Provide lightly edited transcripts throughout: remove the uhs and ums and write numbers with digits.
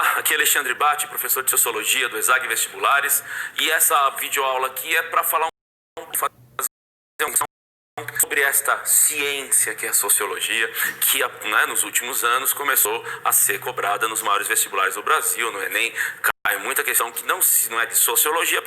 Olá, aqui é Alexandre Batti, professor de Sociologia do ESAG Vestibulares, e essa videoaula aqui é para falar sobre esta ciência que é a sociologia, que nos últimos anos começou a ser cobrada nos maiores vestibulares do Brasil, no Enem. Cai muita questão que não é de sociologia,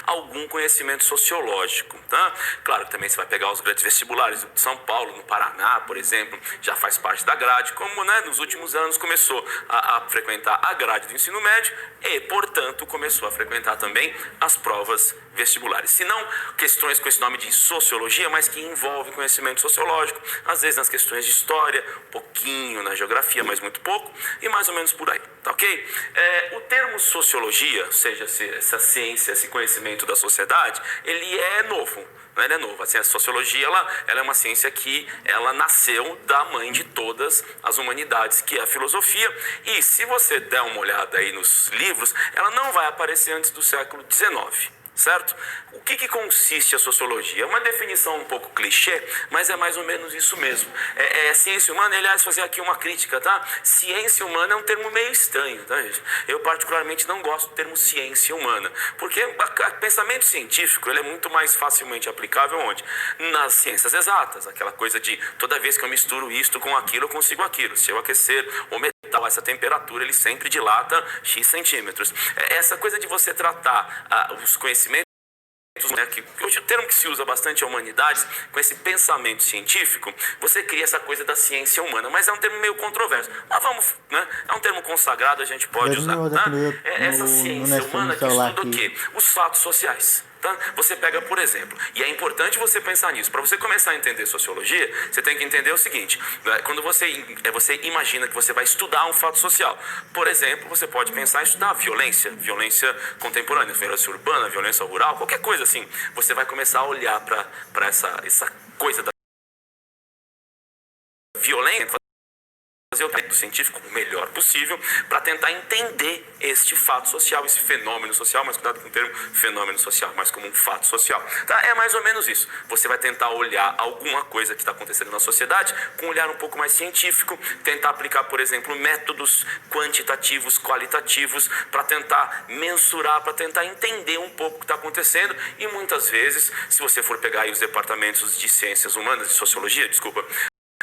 algum conhecimento sociológico, tá? Claro que também você vai pegar os grandes vestibulares de São Paulo, no Paraná, por exemplo, já faz parte da grade, como nos últimos anos começou a frequentar a grade do ensino médio e, portanto, começou a frequentar também as provas vestibulares. Se não questões com esse nome de sociologia, mas que envolvem conhecimento sociológico, às vezes nas questões de história, um pouquinho na geografia, mas muito pouco, e mais ou menos por aí, tá ok? O termo sociologia, ou seja, essa ciência, esse conhecimento da sociedade, ele é novo. Ele é novo. Assim, a sociologia ela é uma ciência que ela nasceu da mãe de todas as humanidades, que é a filosofia. E se você der uma olhada aí nos livros, ela não vai aparecer antes do século XIX. Certo? O que consiste a sociologia? É uma definição um pouco clichê, mas é mais ou menos isso mesmo. Ciência humana, aliás, fazer aqui uma crítica, tá? Ciência humana é um termo meio estranho, tá, gente? Eu particularmente não gosto do termo ciência humana, porque o pensamento científico ele é muito mais facilmente aplicável onde? Nas ciências exatas, aquela coisa de toda vez que eu misturo isto com aquilo, eu consigo aquilo. Se eu aquecer o metal, essa temperatura, ele sempre dilata X centímetros. Essa coisa de você tratar os conhecimentos, que hoje o termo que se usa bastante é humanidades, com esse pensamento científico, você cria essa coisa da ciência humana, mas é um termo meio controverso. Mas vamos, é um termo consagrado, a gente pode usar. Tá? Essa ciência humana que estuda o quê? Os fatos sociais. Tá? Você pega, por exemplo, e é importante você pensar nisso. Para você começar a entender sociologia, você tem que entender o seguinte: quando você imagina que você vai estudar um fato social, por exemplo, você pode pensar em estudar violência contemporânea, violência urbana, violência rural, qualquer coisa assim. Você vai começar a olhar para essa coisa da violência, fazer o método científico o melhor possível para tentar entender este fato social, esse fenômeno social, mas cuidado com o termo fenômeno social, mais como um fato social. Tá? É mais ou menos isso. Você vai tentar olhar alguma coisa que está acontecendo na sociedade com um olhar um pouco mais científico, tentar aplicar, por exemplo, métodos quantitativos, qualitativos, para tentar mensurar, para tentar entender um pouco o que está acontecendo. E muitas vezes, se você for pegar aí os departamentos de ciências humanas, de sociologia,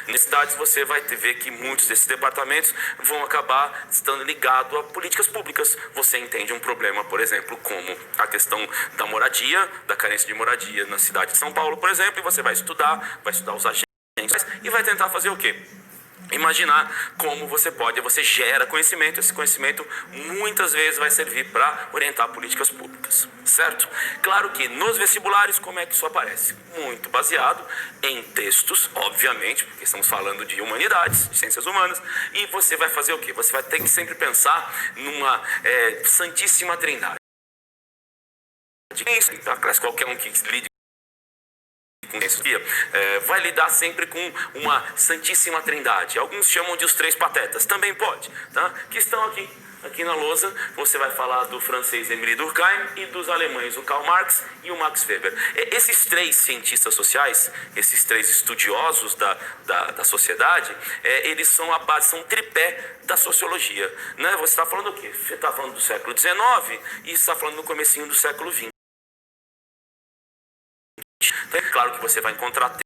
universidades, você vai ver que muitos desses departamentos vão acabar estando ligados a políticas públicas. Você entende um problema, por exemplo, como a questão da moradia, da carência de moradia na cidade de São Paulo, por exemplo, e você vai estudar os agentes e vai tentar fazer o quê? Imaginar como você gera conhecimento. Esse conhecimento muitas vezes vai servir para orientar políticas públicas, certo? Claro que nos vestibulares, como é que isso aparece? Muito baseado em textos, obviamente, porque estamos falando de humanidades, de ciências humanas, e você vai fazer o quê? Você vai ter que sempre pensar numa santíssima trindade. Qualquer um que lide vai lidar sempre com uma santíssima trindade. Alguns chamam de os três patetas, também pode, tá? Que estão aqui na lousa. Você vai falar do francês Émile Durkheim e dos alemães o Karl Marx e o Max Weber. Esses três cientistas sociais, esses três estudiosos da sociedade, eles são a base, são o tripé da sociologia, né? Você está falando o quê? Você está falando do século XIX e está falando no comecinho do século XX. Então, é claro que você vai encontrar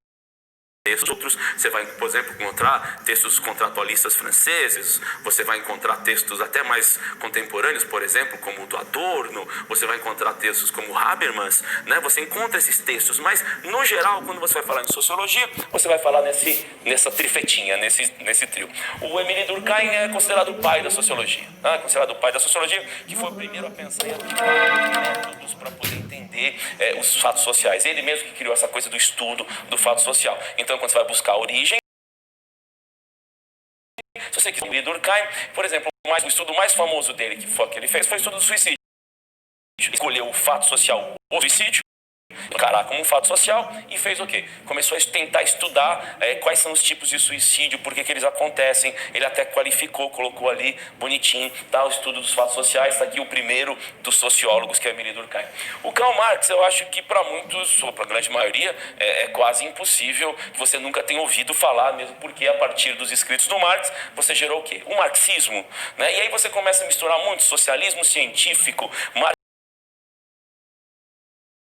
textos, você vai, por exemplo, encontrar textos contratualistas franceses, você vai encontrar textos até mais contemporâneos, por exemplo, como o do Adorno, você vai encontrar textos como Habermas, né? Você encontra esses textos, mas, no geral, quando você vai falar em sociologia, você vai falar nessa trifetinha, nesse trio. O Émile Durkheim é considerado o pai da sociologia, tá? Considerado o pai da sociologia, que foi o primeiro a pensar em aplicar métodos para poder entender os fatos sociais. Ele mesmo que criou essa coisa do estudo do fato social. Então, quando você vai buscar a origem, se você quiser Durkheim, por exemplo, o estudo mais famoso dele que ele fez foi o estudo do suicídio. Escolheu o fato social, o suicídio, encarar como um fato social e fez o quê? Começou a tentar estudar quais são os tipos de suicídio, por que eles acontecem. Ele até qualificou, colocou ali bonitinho, tá, o estudo dos fatos sociais. Está aqui o primeiro dos sociólogos, que é Emile Durkheim. O Karl Marx, eu acho que para muitos, ou para a grande maioria, é quase impossível que você nunca tenha ouvido falar, mesmo porque a partir dos escritos do Marx, você gerou o quê? O marxismo, né? E aí você começa a misturar muito socialismo científico,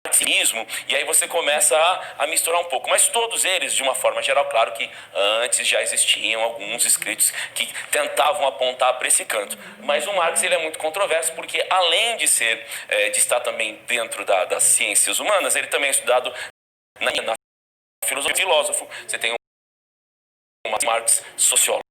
marxismo, e aí você começa a misturar um pouco. Mas todos eles, de uma forma geral, claro que antes já existiam alguns escritos que tentavam apontar para esse canto. Mas o Marx, ele é muito controverso, porque além de estar também dentro das ciências humanas, ele também é estudado na filosofia, filósofo. Você tem um Marx sociólogo,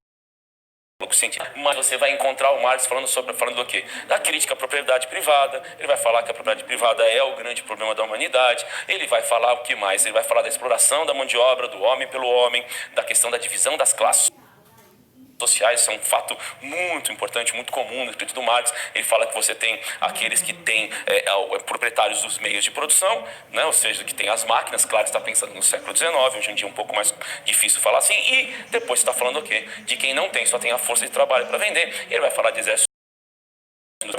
científico. Mas você vai encontrar o Marx falando do quê? Da crítica à propriedade privada. Ele vai falar que a propriedade privada é o grande problema da humanidade. Ele vai falar o que mais? Ele vai falar da exploração da mão de obra, do homem pelo homem, da questão da divisão das classes sociais. Isso é um fato muito importante, muito comum no escrito do Marx. Ele fala que você tem aqueles que têm proprietários dos meios de produção, né? Ou seja, que tem as máquinas. Claro, está pensando no século XIX, hoje em dia é um pouco mais difícil falar assim. E depois está falando o quê? De quem não tem, só tem a força de trabalho para vender. Ele vai falar de exército.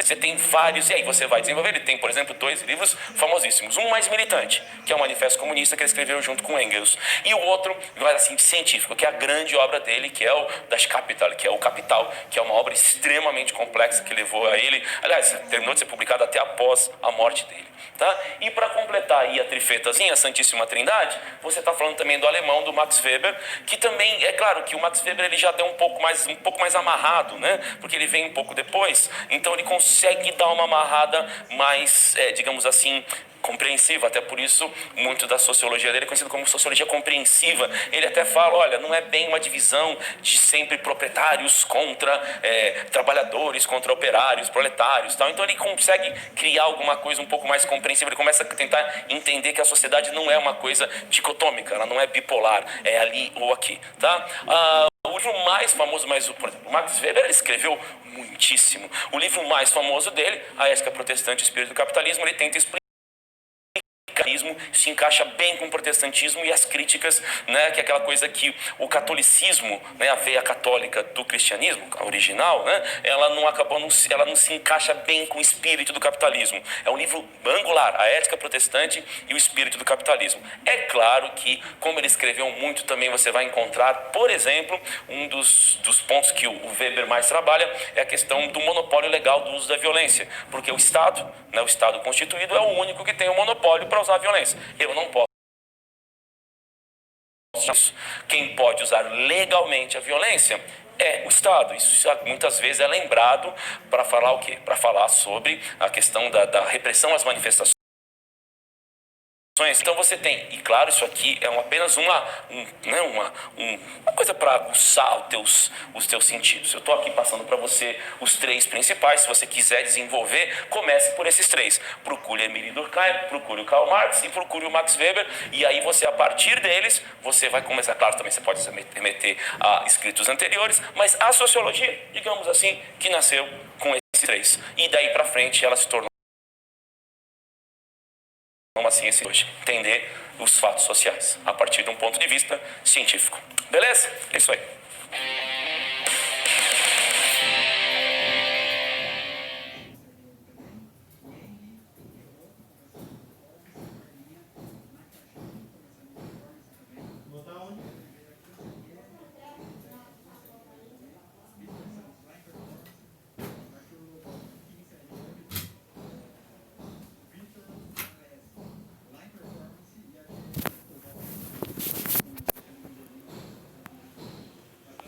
Você tem vários, e aí você vai desenvolver. Ele tem, por exemplo, 2 livros famosíssimos. Um mais militante, que é o Manifesto Comunista, que ele escreveu junto com Engels. E o outro, mais assim, científico, que é a grande obra dele, que é o Das Kapital, que é o Capital, que é uma obra extremamente complexa que levou a ele. Aliás, terminou de ser publicado até após a morte dele. Tá? E para completar aí a trifetazinha, a Santíssima Trindade, você está falando também do alemão, do Max Weber, que também, é claro que o Max Weber ele já deu um pouco mais amarrado, né? Porque ele vem um pouco depois, então ele consegue dar uma amarrada mais, digamos assim, compreensiva. Até por isso, muito da sociologia dele é conhecido como sociologia compreensiva. Ele até fala, olha, não é bem uma divisão de sempre proprietários contra trabalhadores, contra operários, proletários, tal. Então ele consegue criar alguma coisa um pouco mais compreensível. Ele começa a tentar entender que a sociedade não é uma coisa dicotômica, ela não é bipolar, é ali ou aqui, tá? O livro mais famoso, por exemplo, o Max Weber escreveu muitíssimo. O livro mais famoso dele, A Ética Protestante e o Espírito do Capitalismo, ele tenta explicar se encaixa bem com o protestantismo e as críticas, né, que é aquela coisa que o catolicismo, né, a veia católica do cristianismo, a original, né, ela não se encaixa bem com o espírito do capitalismo. É um livro angular, a ética protestante e o espírito do capitalismo. É claro que, como ele escreveu muito, também você vai encontrar, por exemplo, um dos pontos que o Weber mais trabalha é a questão do monopólio legal do uso da violência, porque o Estado, né, o Estado constituído é o único que tem o monopólio para usar a violência. Eu não posso. Quem pode usar legalmente a violência é o Estado. Isso muitas vezes é lembrado para falar o quê? Para falar sobre a questão da repressão às manifestações. Então você tem, e claro, isso aqui é apenas uma coisa para aguçar os teus sentidos. Eu estou aqui passando para você os 3 principais. Se você quiser desenvolver, comece por esses 3. Procure Emile Durkheim, procure o Karl Marx e procure o Max Weber. E aí você, a partir deles, você vai começar. Claro, também você pode remeter a escritos anteriores, mas a sociologia, digamos assim, que nasceu com esses 3. E daí para frente ela se tornou uma ciência hoje, entender os fatos sociais a partir de um ponto de vista científico. Beleza? É isso aí.